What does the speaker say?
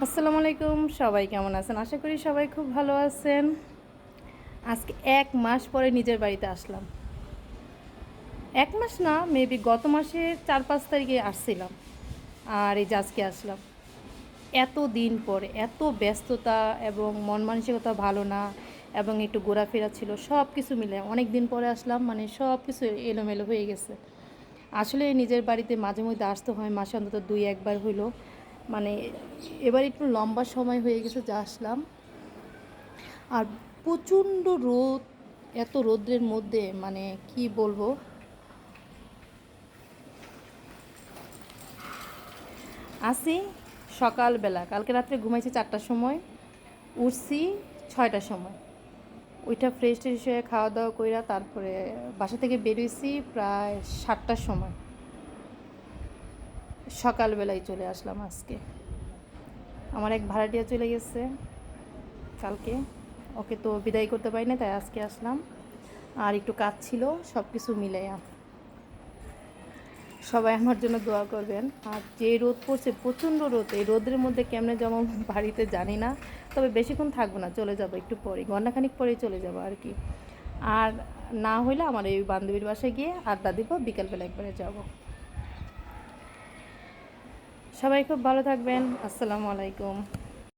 আসসালামু আলাইকুম, সবাই কেমন আছেন? আশা করি সবাই খুব ভালো আছেন। আজকে ১ মাস পরে নিজের বাড়িতে আসলাম। ১ মাস না, মেবি গত মাসের ৪-৫ তারিখে আসছিলাম। আর এই যে আজকে আসলাম। এত দিন পরে, এত ব্যস্ততা এবং মন মানসিকতা ভালো না এবং একটু ঘোরাফেরা ছিল। সব কিছু মিলে অনেক দিন পরে আসলাম, মানে সব কিছু এলোমেলো হয়ে গেছে। আসলে নিজের বাড়িতে মাঝে মধ্যে আসতে হয়, মাসে অন্তত ২-১ বার হইলো। মানে এবার একটু লম্বা সময় হয়ে গেছে যা আসলাম। আর প্রচণ্ড রোদ, এত রৌদ্রের মধ্যে মানে কি বলবো। আসি সকালবেলা, কালকে রাত্রে ঘুমাইছি ৪টার সময়, উঠছি 6টার সময়। ওইটা ফ্রেশ ট্রেশ হয়ে খাওয়া দাওয়া কইরা তারপরে বাসা থেকে বেরোইছি প্রায় 7টার সময়। সকালবেলায় চলে আসলাম আজকে। আমার এক ভাড়াটিয়া চলে গেছে কালকে, ওকে তো বিদায় করতে পারি না, তাই আজকে আসলাম। আর একটু কাজ ছিল, সব কিছু মিলাইয়া সবাই আমার জন্য দোয়া করবেন। আর যে রোদ পড়ছে, প্রচণ্ড রোদ, এই রোদের মধ্যে কেমনে যেমন বাড়িতে জানি না, তবে বেশিক্ষণ থাকবো না, চলে যাব একটু পরে, ঘণ্টাখানিক পরেই চলে যাব আর কি। আর না হইলে আমার এই বান্ধবীর বাসায় গিয়ে আড্ডা দিব, বিকালবেলা একবারে যাব। সবাই খুব ভালো থাকবেন। আসসালামু আলাইকুম।